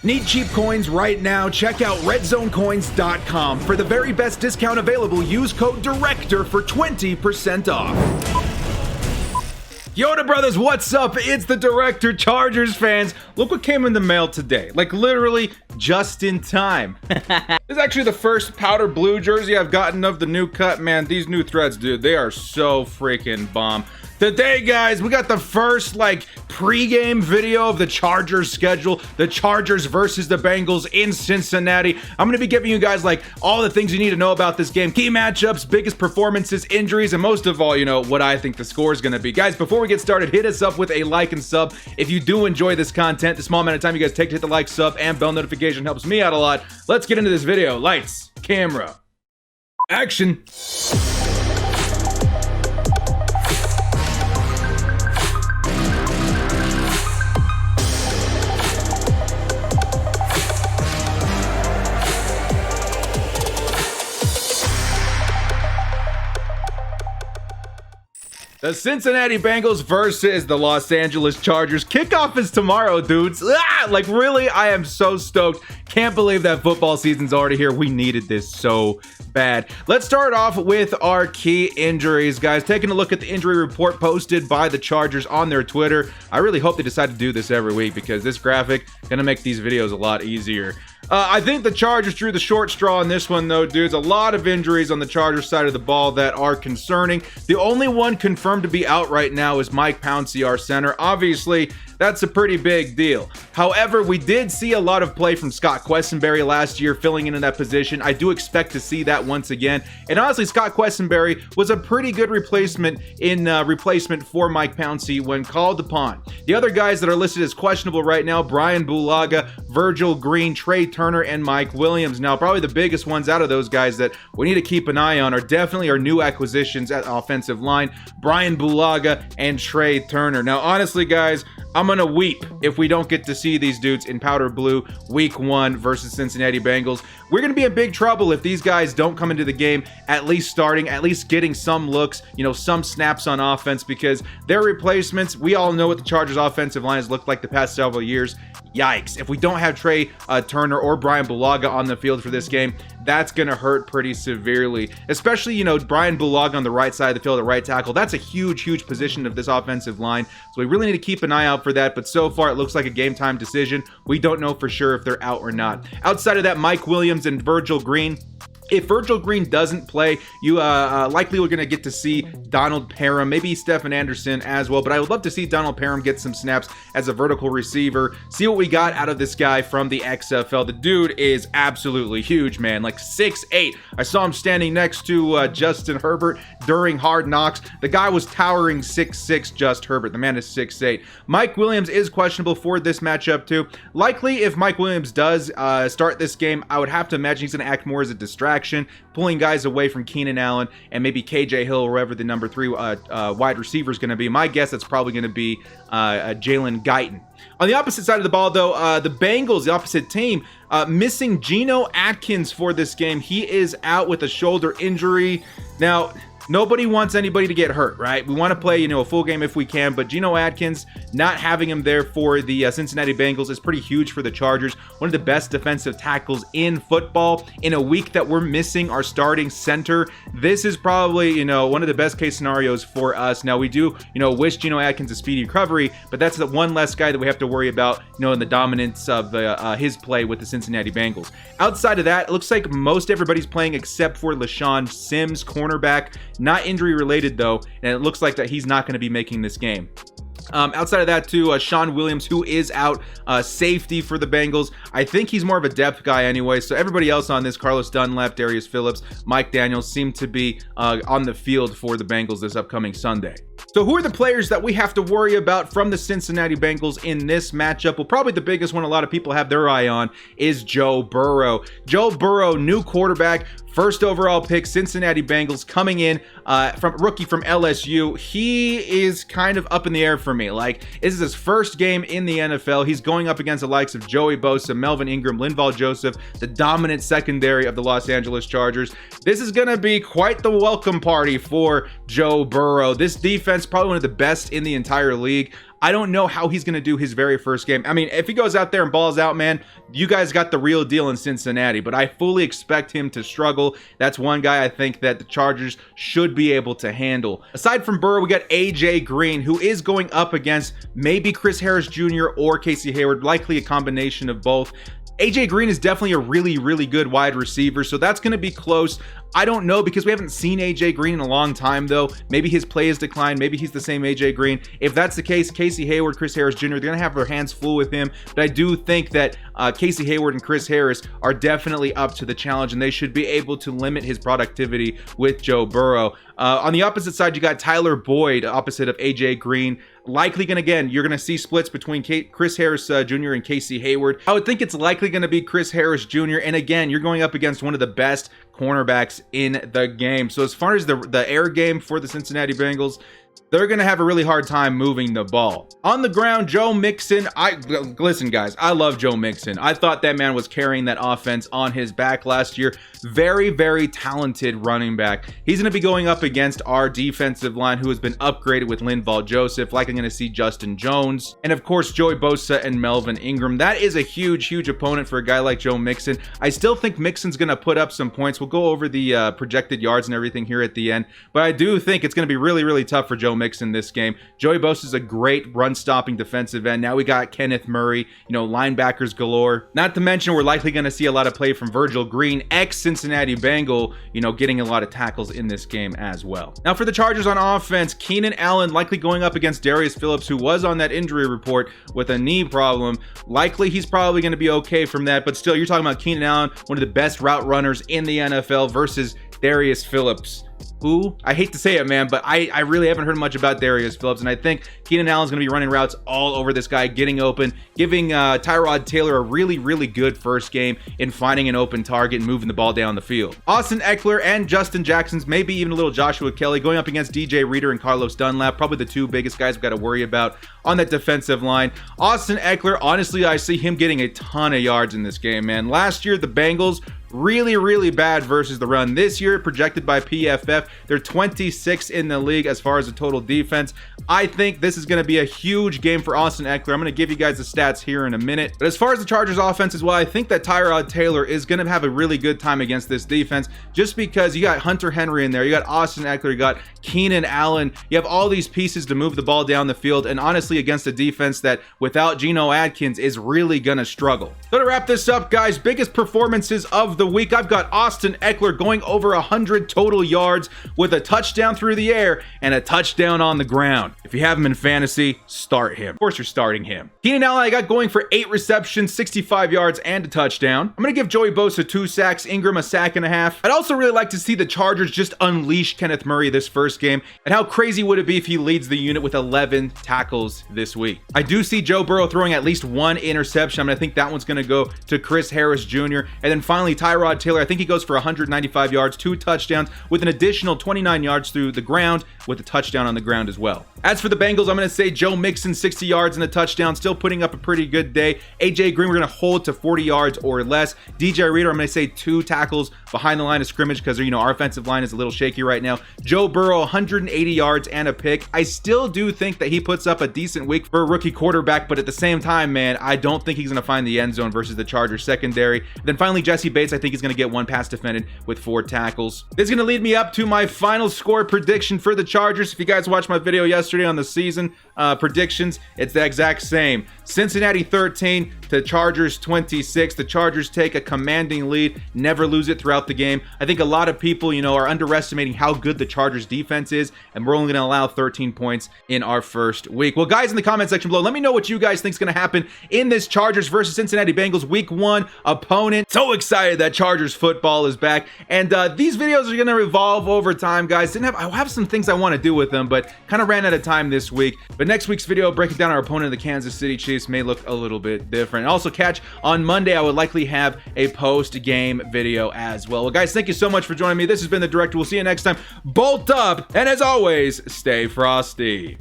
Need cheap coins right now? Check out redzonecoins.com. For the very best discount available, use code DIRECTOR for 20% off. Yoda brothers, what's up? It's the Director. Chargers fans, look what came in the mail today. Like literally just in time. This is actually the first powder blue jersey I've gotten of the new cut. Man, these new threads, dude, they are so freaking bomb. Today, guys, we got the first pregame video of the Chargers schedule. The Chargers versus the Bengals in Cincinnati. I'm gonna be giving you guys all the things you need to know about this game. Key matchups, biggest performances, injuries, and most of all, what I think the score is gonna be. Guys, before we get started, hit us up with a like and sub. If you do enjoy this content, the small amount of time you guys take to hit the like, sub, and bell notification helps me out a lot. Let's get into this video. Lights, camera, action. The Cincinnati Bengals versus the Los Angeles Chargers. Kickoff is tomorrow, dudes. Really, I am so stoked. Can't believe that football season's already here. We needed this so bad. Let's start off with our key injuries, guys. Taking a look at the injury report posted by the Chargers on their Twitter. I really hope they decide to do this every week because this graphic gonna make these videos a lot easier. I think the Chargers drew the short straw on this one, though, dudes. A lot of injuries on the Chargers side of the ball that are concerning. The only one confirmed to be out right now is Mike Pouncey, our center. Obviously, that's a pretty big deal. However, we did see a lot of play from Scott Quessenberry last year filling in that position. I do expect to see that once again. And honestly, Scott Quessenberry was a pretty good replacement for Mike Pouncey when called upon. The other guys that are listed as questionable right now, Brian Bulaga, Virgil Green, Trey Turner, and Mike Williams. Now, probably the biggest ones out of those guys that we need to keep an eye on are definitely our new acquisitions at offensive line, Brian Bulaga and Trey Turner. Now, honestly, guys, I'm gonna weep if we don't get to see these dudes in powder blue week 1 versus Cincinnati Bengals. We're gonna be in big trouble if these guys don't come into the game at least starting, at least getting some looks, some snaps on offense, because their replacements, we all know what the Chargers offensive line has looked like the past several years. Yikes. If we don't have Trey Turner or Brian Bulaga on the field for this game, that's going to hurt pretty severely. Especially, Brian Bulaga on the right side of the field, the right tackle. That's a huge, huge position of this offensive line. So we really need to keep an eye out for that. But so far, it looks like a game time decision. We don't know for sure if they're out or not. Outside of that, Mike Williams and Virgil Green. If Virgil Green doesn't play, you likely we're going to get to see Donald Parham, maybe Stephen Anderson as well. But I would love to see Donald Parham get some snaps as a vertical receiver. See what we got out of this guy from the XFL. The dude is absolutely huge, man. 6'8". I saw him standing next to Justin Herbert during Hard Knocks. The guy was towering 6'6", Just Herbert. The man is 6'8". Mike Williams is questionable for this matchup too. Likely, if Mike Williams does start this game, I would have to imagine he's going to act more as a distraction, pulling guys away from Keenan Allen and maybe KJ Hill, wherever the number 3 wide receiver is going to be. My guess, that's probably going to be Jalen Guyton. On the opposite side of the ball, though, the Bengals, the opposite team, missing Geno Atkins for this game. He is out with a shoulder injury. Now, nobody wants anybody to get hurt, right? We want to play, a full game if we can, but Geno Atkins, not having him there for the Cincinnati Bengals is pretty huge for the Chargers. One of the best defensive tackles in football. In a week that we're missing our starting center, this is probably, one of the best case scenarios for us. Now, we do, wish Geno Atkins a speedy recovery, but that's the one less guy that we have to worry about, in the dominance of his play with the Cincinnati Bengals. Outside of that, it looks like most everybody's playing except for LaShawn Sims, cornerback. Not injury related though, and it looks like that he's not going to be making this game. Outside of that too, Sean Williams, who is out, safety for the Bengals. I think he's more of a depth guy anyway. So everybody else on this, Carlos Dunlap, Darius Phillips, Mike Daniels, seem to be on the field for the Bengals this upcoming Sunday. So who are the players that we have to worry about from the Cincinnati Bengals in this matchup? Well, probably the biggest one a lot of people have their eye on is Joe Burrow. Joe Burrow, new quarterback, first overall pick, Cincinnati Bengals, coming in from rookie from LSU. He is kind of up in the air for me. This is his first game in the NFL. He's going up against the likes of Joey Bosa, Melvin Ingram, Linval Joseph, the dominant secondary of the Los Angeles Chargers. This is going to be quite the welcome party for Joe Burrow. This defense, probably one of the best in the entire league. I don't know how he's going to do his very first game. I mean, if he goes out there and balls out, man, you guys got the real deal in Cincinnati, but I fully expect him to struggle. That's one guy I think that the Chargers should be able to handle. Aside from Burrow, we got AJ Green, who is going up against maybe Chris Harris Jr. or Casey Hayward, likely a combination of both. AJ Green is definitely a really good wide receiver, so that's going to be close. I don't know, because we haven't seen AJ Green in a long time, though. Maybe his play has declined. Maybe he's the same AJ Green. If that's the case, Casey Hayward, Chris Harris Jr., they're going to have their hands full with him. But I do think that Casey Hayward and Chris Harris are definitely up to the challenge, and they should be able to limit his productivity with Joe Burrow. On the opposite side, you got Tyler Boyd, opposite of AJ Green. Likely going to, again, you're going to see splits between Chris Harris Jr. and Casey Hayward. I would think it's likely going to be Chris Harris Jr. And again, you're going up against one of the best cornerbacks in the game. So as far as the air game for the Cincinnati Bengals, they're going to have a really hard time moving the ball. On the ground, Joe Mixon. Listen, guys, I love Joe Mixon. I thought that man was carrying that offense on his back last year. Very talented running back. He's going to be going up against our defensive line, who has been upgraded with Linval Joseph. Like, I'm going to see Justin Jones. And, of course, Joey Bosa and Melvin Ingram. That is a huge opponent for a guy like Joe Mixon. I still think Mixon's going to put up some points. We'll go over the projected yards and everything here at the end. But I do think it's going to be really tough for Joe Mixon this game. Joey Bosa is a great run-stopping defensive end. Now we got Kenneth Murray, linebackers galore. Not to mention, we're likely going to see a lot of play from Virgil Green, ex-Cincinnati Bengal, getting a lot of tackles in this game as well. Now for the Chargers on offense, Keenan Allen likely going up against Darius Phillips, who was on that injury report with a knee problem. Likely he's probably going to be okay from that, but still, you're talking about Keenan Allen, one of the best route runners in the NFL, versus Darius Phillips, who, I hate to say it, man, but I really haven't heard much about Darius Phillips, and I think Keenan Allen's going to be running routes all over this guy, getting open, giving Tyrod Taylor a really good first game in finding an open target and moving the ball down the field. Austin Eckler and Justin Jackson's, maybe even a little Joshua Kelly, going up against DJ Reader and Carlos Dunlap, probably the two biggest guys we've got to worry about on that defensive line. Austin Eckler, honestly, I see him getting a ton of yards in this game, man. Last year, the Bengals, really bad versus the run. This year, projected by PFF, they're 26th in the league as far as the total defense. I think this is going to be a huge game for Austin Eckler. I'm going to give you guys the stats here in a minute. But as far as the Chargers offense as well, I think that Tyrod Taylor is going to have a really good time against this defense, just because you got Hunter Henry in there, you got Austin Eckler, you got Keenan Allen, you have all these pieces to move the ball down the field, and honestly, against a defense that without Geno Atkins is really going to struggle. So to wrap this up, guys, biggest performances of the week, I've got Austin Eckler going over 100 total yards with a touchdown through the air and a touchdown on the ground. If you have him in fantasy, start him. Of course, you're starting him. Keenan Allen, I got going for 8 receptions, 65 yards, and a touchdown. I'm going to give Joey Bosa 2 sacks, Ingram a sack and a half. I'd also really like to see the Chargers just unleash Kenneth Murray this first game. And how crazy would it be if he leads the unit with 11 tackles this week? I do see Joe Burrow throwing at least 1 interception. I think that one's going to go to Chris Harris Jr. And then finally, Tyrod Taylor, I think he goes for 195 yards, 2 touchdowns, with an additional 29 yards through the ground, with a touchdown on the ground as well. As for the Bengals, I'm going to say Joe Mixon, 60 yards and a touchdown, still putting up a pretty good day. AJ Green, we're going to hold to 40 yards or less. DJ Reader, I'm going to say 2 tackles behind the line of scrimmage, because our offensive line is a little shaky right now. Joe Burrow, 180 yards and a pick. I still do think that he puts up a decent week for a rookie quarterback, but at the same time, man, I don't think he's going to find the end zone versus the Chargers secondary. Then finally, Jesse Bates, I think he's going to get 1 pass defended with 4 tackles. This is going to lead me up to my final score prediction for the Chargers. If you guys watched my video yesterday on the season predictions, it's the exact same. Cincinnati 13 to Chargers 26. The Chargers take a commanding lead, never lose it throughout the game. I think a lot of people, are underestimating how good the Chargers defense is, and we're only going to allow 13 points in our first week. Well, guys, in the comment section below, let me know what you guys think is going to happen in this Chargers versus Cincinnati Bengals week 1 opponent. So excited that Chargers football is back, and these videos are going to revolve over time, guys. I have some things I want to do with them, but kind of ran out of time this week. But next week's video, breaking down our opponent, the Kansas City Chiefs, may look a little bit different. Also, catch on Monday, I would likely have a post-game video as well. Well, guys, thank you so much for joining me. This has been The Director. We'll see you next time. Bolt up, and as always, stay frosty.